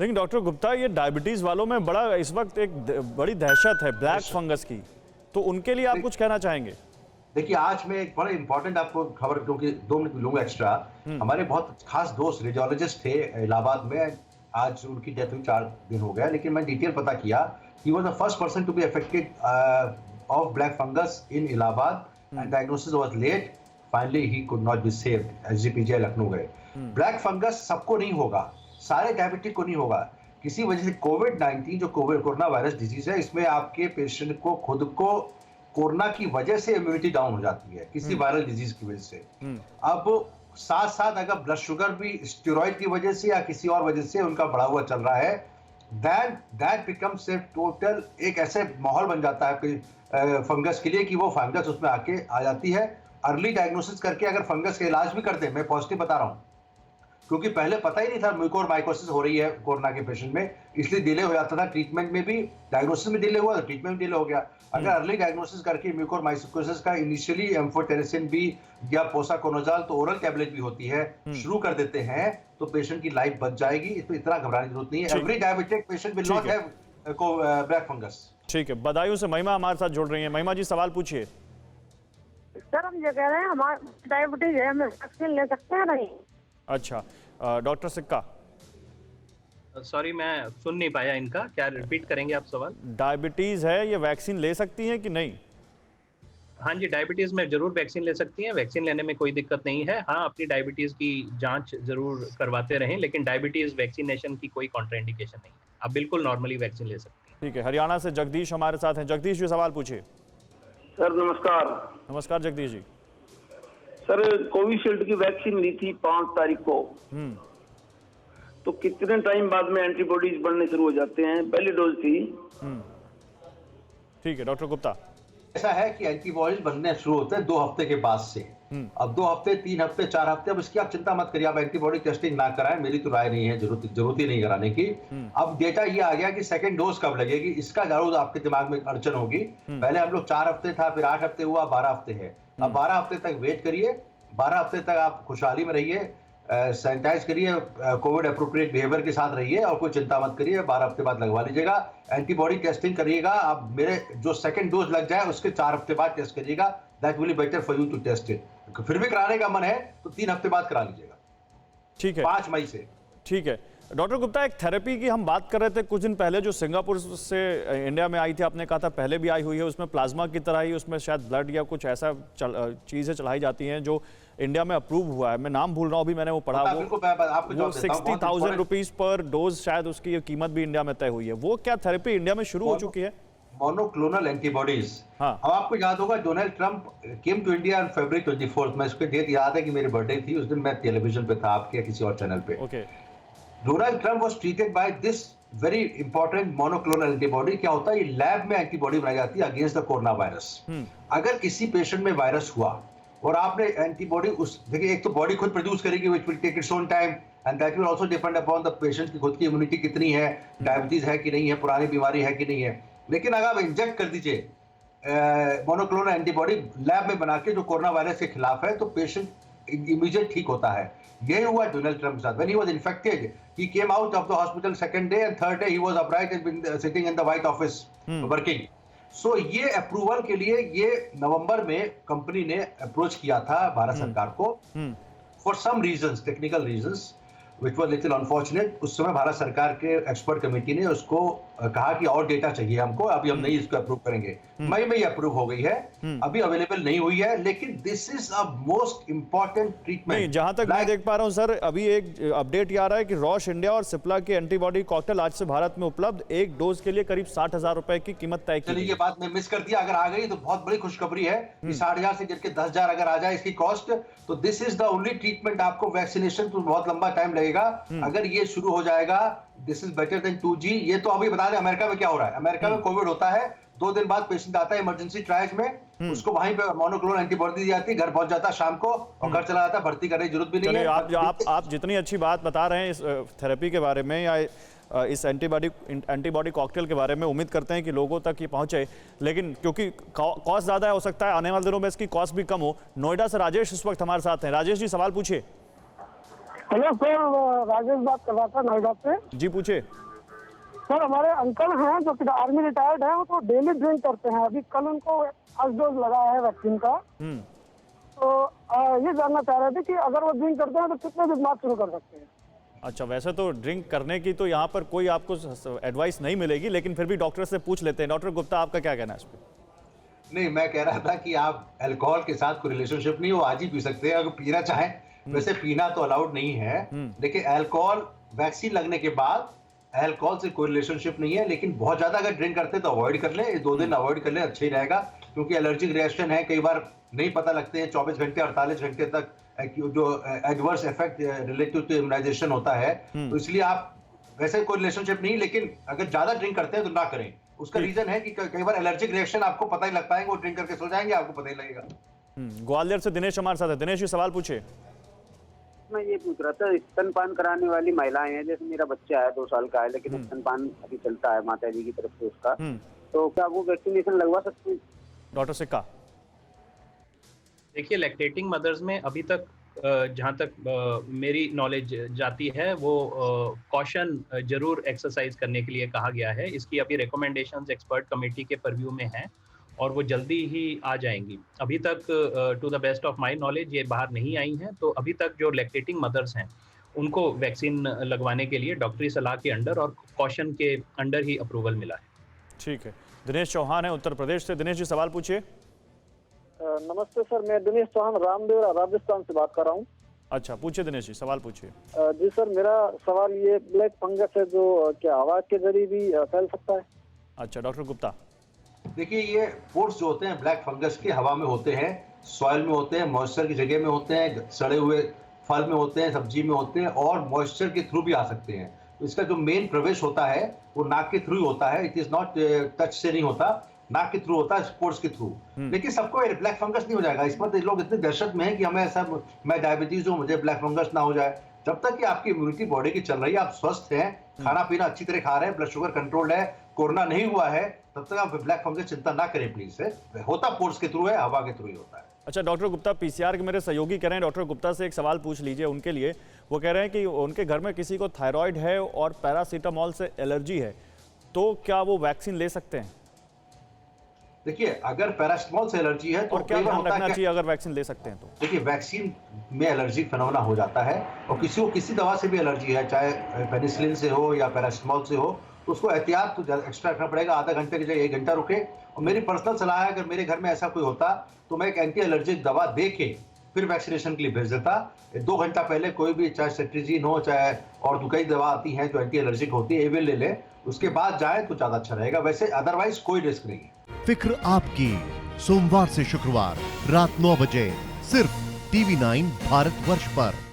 लेकिन डॉक्टर गुप्ता, ये डायबिटीज वालों में बड़ा इस वक्त एक बड़ी दहशत है ब्लैक फंगस की, तो उनके लिए आप कुछ कहना चाहेंगे? देखिए, आज मैं एक बड़ा इंपॉर्टेंट आपको खबर, क्योंकि 2 मिनट लूंगा एक्स्ट्रा। हमारे बहुत खास दोस्त रेडियोलॉजिस्ट थे इलाहाबाद में, आज उनकी डेथ हुई 4 दिन हो गया, लेकिन मैं डिटेल पता किया। He was the first person to be affected of black fungus in Allahabad and diagnosis was late. Finally he could not be saved. SGPG Lucknow गए। ब्लैक फंगस सबको नहीं होगा, सारे डायबिटिक को नहीं होगा। किसी वजह से कोविड-19 जो कोरोना वायरस डिजीज है, इसमें आपके पेशेंट को खुद को कोरोना की वजह से इम्यूनिटी डाउन हो जाती है, किसी वायरल डिजीज की वजह से। अब साथ साथ अगर ब्लड शुगर भी स्टेरॉइड की वजह से या किसी और वजह से उनका बढ़ा हुआ चल रहा है, दैट बिकम्स ए टोटल, एक ऐसे माहौल बन जाता है फंगस के लिए कि वो फंगस उसमें आके आ जाती है। अर्ली डायग्नोसिस करके अगर फंगस का इलाज भी करते हैं, मैं पॉजिटिव बता रहा हूँ, क्योंकि पहले पता ही नहीं था म्यूकोरमाइकोसिस हो रही है कोरोना के पेशेंट में, इसलिए डिले हो जाता था। ट्रीटमेंट में भी, डायग्नोसिस में डिले हुआ तो ट्रीटमेंट में डिले हो गया। अगर अर्ली डायग्नोसिस करके म्यूकोरमाइकोसिस का इनिशियली एम्फोटेरिसिन भी या पोसाकोनाजोल, तो ओरल टैबलेट भी होती है, शुरू कर देते हैं, तो पेशेंट की लाइफ बच जाएगी। इसमें इतना घबराने की जरूरत नहीं है। Every diabetic patient will not have black fungus. ठीक है, बदायूं से महिमा हमारे साथ जुड़ रही है। महिमा जी, सवाल पूछिए। सर, हम ये कह रहे हैं हमारा डायबिटीज है, हम वैक्सीन ले सकते हैं नहीं? अच्छा, डॉक्टर सिक्का। सॉरी, मैं सुन नहीं पाया इनका, क्या रिपीट करेंगे आप सवाल? डायबिटीज है, ये वैक्सीन ले सकती हैं कि नहीं? हाँ जी, डायबिटीज में जरूर वैक्सीन ले सकती हैं। वैक्सीन लेने में कोई दिक्कत नहीं है। हाँ, अपनी डायबिटीज की जांच जरूर करवाते रहें, लेकिन डायबिटीज वैक्सीनेशन की कोई कॉन्ट्राइंडिकेशन नहीं। आप बिल्कुल नॉर्मली वैक्सीन ले सकती हैं। ठीक है, हरियाणा से जगदीश हमारे साथ हैं। जगदीश जी, सवाल पूछिए। सर नमस्कार। नमस्कार जगदीश जी। सर, कोविशील्ड की वैक्सीन ली थी 5 तारीख को, तो कितने टाइम बाद में एंटीबॉडीज बनने शुरू हो जाते हैं? पहली डोज थी। ठीक है, डॉक्टर गुप्ता। ऐसा है कि एंटीबॉडीज बनने शुरू होते हैं 2 हफ्ते के बाद से। अब 2 हफ्ते, 3 हफ्ते, 4 हफ्ते, अब इसकी आप चिंता मत करिए, आप एंटीबॉडी टेस्टिंग ना कराएं, मेरी तो राय नहीं है, जरूरत ही नहीं कराने की। अब डेटा ये आ गया कि सेकंड डोज कब लगेगी, इसका जरूर आपके दिमाग में अड़चन होगी। पहले हम लोग 4 हफ्ते था, फिर 8 हफ्ते हुआ, 12 हफ्ते है। अब 12 हफ्ते तक वेट करिए, 12 हफ्ते तक आप खुशहाली में रहिए, सैनिटाइज करिए, कोविड अप्रोप्रिएट बिहेवियर के साथ रहिए और कोई चिंता मत करिए। 12 हफ्ते बाद लगवा लीजिएगा। एंटीबॉडी टेस्टिंग करिएगा, अब मेरे जो सेकंड डोज लग जाए उसके 4 हफ्ते बाद टेस्ट करिएगा। That will be better for you to test it. फिर भी कराने का मन है तो 3 हफ्ते बाद करा लीजिएगा। ठीक है, 5 मई से। ठीक है डॉक्टर गुप्ता, एक थेरेपी की हम बात कर रहे थे कुछ दिन पहले, जो सिंगापुर से इंडिया में आई थी, आपने कहा था पहले भी आई हुई है, उसमें प्लाज्मा की तरह ही उसमें शायद ब्लड या कुछ ऐसा चीज़ें चलाई जाती हैं जो इंडिया में अप्रूव हुआ है। मैं नाम भूल रहा हूँ, अभी मैंने वो पढ़ा, वो 60,000 रुपीज़ पर डोज शायद उसकी कीमत भी इंडिया में तय हुई है। वो क्या थेरेपी इंडिया में शुरू हो चुकी है? Monoclonal antibodies. हाँ। अब आपको याद होगा Donald Trump came to India on February 24। मैं उसकी डेट याद है कि मेरी बर्थडे थी उस दिन, मैं टेलीविजन पे था आपके किसी और चैनल पे। Okay. Donald Trump was treated by this very important monoclonal antibody. क्या होता है, ये लैब में एंटीबॉडी बनाई जाती है अगेंस्ट द कोरोना वायरस। अगर किसी पेशेंट में वायरस हुआ और आपने एंटीबॉडी, उस देखिए, एक तो बॉडी खुद प्रोड्यूस करेगी, which will take its own time, and that will also depend upon the patient की खुद की इम्यूनिटी कितनी है, डायबिटीज है कि नहीं है, पुरानी बीमारी है कि नहीं है। लेकिन अगर आप इंजेक्ट कर दीजिए मोनोक्लोनल एंटीबॉडी लैब में बना के जो कोरोना वायरस के खिलाफ है, तो पेशेंट इमीडिएट ठीक होता है। यही हुआ डोनाल्ड ट्रंप के साथ। When he was infected, he came out of the hospital second day and third day he was upright and been sitting in the white office working. So ये approval के लिए ये नवंबर में कंपनी ने approach किया था भारत सरकार को, for some reasons, technical reasons which was little unfortunate। उस समय भारत सरकार के एक्सपर्ट कमेटी ने उसको कहा कि और डेटा चाहिए हमको, अभी हम नहीं इसको अप्रूव करेंगे। मई में ये अप्रूव हो गई है, अभी अवेलेबल नहीं हुई है, लेकिन this is a most important treatment. नहीं, जहां तक मैं देख पा रहा हूं सर, अभी एक अपडेट आ रहा है कि रॉश इंडिया और सिप्ला के एंटीबॉडी कॉकटेल आज से भारत में उपलब्ध, एक डोज के लिए करीब 60,000 रुपए की कीमत तय की। चलिए, ये बात मैं मिस कर दिया, अगर आ गई तो बहुत बड़ी खुशखबरी है कि 60,000 से गिर के 10,000 अगर आ जाए इसकी कॉस्ट, तो this is the only treatment. आपको वैक्सीनेशन तो बहुत लंबा टाइम लगेगा, अगर ये शुरू हो जाएगा, this is better than 2G। ये तो अभी बता दें अमेरिका में क्या हो रहा है। अमेरिका में कोविड होता है, 2 दिन बाद पेशेंट आता है इमरजेंसी ट्रायल्स में, उसको वहीं पे मोनोक्लोनल एंटीबॉडी दी जाती है, घर पहुंच जाता है शाम को और घर चला जाता है, भर्ती करने की जरूरत भी नहीं है। आप जितनी अच्छी बात बता रहे हैं इस थेरेपी के बारे में या इस एंटीबॉडी कॉकटेल के बारे में, उम्मीद करते हैं कि लोगों तक ये पहुंचे, लेकिन क्योंकि कॉस्ट ज़्यादा है, हो सकता है आने वाले दिनों में इसकी कॉस्ट भी कम हो। नोएडा से राजेश इस वक्त हमारे साथ हैं। राजेश जी, सवाल पूछिए। हेलो सर, राजेश बात कर रहा था नोएडा से। जी पूछिए। सर हमारे अंकल हैं जो कि आर्मी रिटायर्ड है, वो तो डेली ड्रिंक करते हैं। अभी कल उनको फर्स्ट डोज लगा है वैक्सीन का। तो ये जानना चाह रहे थे कि अगर वो ड्रिंक करते हैं तो कितने दिन बाद शुरू कर सकते हैं। अच्छा, वैसे तो ड्रिंक करने की तो यहाँ पर कोई आपको एडवाइस नहीं मिलेगी, लेकिन फिर भी डॉक्टर से पूछ लेते हैं। डॉक्टर गुप्ता, आपका क्या कहना है इस पर? नहीं, मैं कह रहा था कि आप अल्कोहल के साथ कोई रिलेशनशिप नहीं, वो आज ही पी सकते हैं अगर पीना चाहें। वैसे पीना तो अलाउड नहीं है, लेकिन अल्कोहल वैक्सीन लगने के बाद अल्कोहल से कोई रिलेशनशिप नहीं है। लेकिन बहुत ज्यादा अगर ड्रिंक करते हैं तो अवॉइड कर लें, 2 दिन अवॉइड कर लें, अच्छा ही रहेगा। क्योंकि एलर्जिक रिएक्शन है, कई बार नहीं पता लगते हैं, 24 घंटे 48 घंटे तक जो adverse effect relative to immunisation होता है। तो इसलिए आप वैसे कोई रिलेशनशिप नहीं, लेकिन अगर ज्यादा ड्रिंक करते हैं तो ना करें। उसका रीजन है कि कई बार एलर्जिक रिएक्शन आपको पता ही लग पाएंगे, वो ड्रिंक करके सो जाएंगे, आपको पता ही लगेगा। ग्वालियर से दिनेश हमारे साथ है। दिनेश जी, सवाल पूछिए। मैं ये पूछ रहा था, स्तनपान कराने वाली महिलाएं हैं, जैसे मेरा बच्चा है 2 साल का है, लेकिन स्तनपान अभी चलता है माता जी की तरफ से उसका, तो क्या वो वैक्सीनेशन लगवा सकते हैं? डॉक्टर सिक्का। देखिए, लैक्टेटिंग मदर्स में अभी तक जहाँ तक मेरी नॉलेज जाती है, वो कॉशन जरूर एक्सरसाइज करने के लिए कहा गया है। इसकी अभी रिकमेंडेशंस एक्सपर्ट कमेटी के परव्यू में हैं और वो जल्दी ही आ जाएंगी। अभी तक to the best of my knowledge ये बाहर नहीं आई हैं। तो अभी तक जो लैक्टेटिंग मदर्स हैं उनको वैक्सीन लगवाने के लिए डॉक्टरी सलाह के अंडर और कॉशन के अंडर ही अप्रूवल मिला है। ठीक है। दिनेश चौहान है उत्तर प्रदेश से। दिनेश जी, सवाल पूछिए। नमस्ते सर, मैं दिनेश चौहान रामदेवरा राजस्थान से बात कर रहा हूँ। अच्छा, पूछिए दिनेश जी, सवाल पूछिए। जी सर, मेरा सवाल ये ब्लैक फंगस है जो क्या हवा के जरिए भी फैल सकता है? अच्छा, डॉक्टर गुप्ता। देखिए, ये पोर्स जो होते हैं ब्लैक फंगस के हवा में होते हैं, सॉइल में होते हैं, मॉइस्चर की जगह में होते हैं, सड़े हुए फल में होते हैं, सब्जी में होते हैं, और मॉइस्चर के थ्रू भी आ सकते हैं। तो इसका जो मेन प्रवेश होता है वो नाक के थ्रू होता है। इट इज नॉट टच से नहीं होता, नाक के थ्रू होता है, स्पोर्ट्स के थ्रू। लेकिन सबको ब्लैक फंगस नहीं हो जाएगा। इस पर लोग इतने दहशत में हैं कि हमें ऐसा, मैं डायबिटीज हूँ, मुझे ब्लैक फंगस ना हो जाए। जब तक कि आपकी इम्यूनिटी बॉडी की चल रही है, आप स्वस्थ हैं, खाना पीना अच्छी तरह खा रहे हैं, ब्लड शुगर कंट्रोल्ड है, कोरोना नहीं हुआ है, तब तक आप ब्लैक फंगस चिंता ना करें प्लीज। होता पोर्स के थ्रू है, हवा के थ्रू ही होता है। अच्छा डॉक्टर गुप्ता, पीसीआर के मेरे सहयोगी कह रहे हैं डॉक्टर गुप्ता से एक सवाल पूछ लीजिए उनके लिए। वो कह रहे हैं कि उनके घर में किसी को थायराइड है और पैरासीटामोल से एलर्जी है, तो क्या वो वैक्सीन ले सकते हैं? देखिए, अगर पैरासीटामोल से एलर्जी है तो और क्या ध्यान रखना चाहिए अगर वैक्सीन ले सकते हैं तो? देखिए, वैक्सीन में एलर्जी फिनोमेना हो जाता है, और किसी को किसी दवा से भी एलर्जी है, चाहे पेनिसिलिन से हो या पैरासीटामोल से हो, तो उसको एहतियात तो एक्स्ट्रा रखना पड़ेगा। आधा घंटे की जगह 1 घंटा रुके। और मेरी पर्सनल सलाह है, अगर मेरे घर में ऐसा कोई होता तो मैं एक एंटी एलर्जिक दवा दे के फिर वैक्सीनेशन के लिए भेज देता। 2 घंटा पहले कोई भी, चाहे सेट्रिजीन हो, चाहे और कई दवा आती हैं जो एंटी एलर्जिक होती है, एविल ले ले, उसके बाद जाए तो ज्यादा अच्छा रहेगा। वैसे अदरवाइज कोई रिस्क नहीं है। फिक्र आपकी, सोमवार से शुक्रवार रात 9 बजे सिर्फ TV9 भारतवर्ष पर।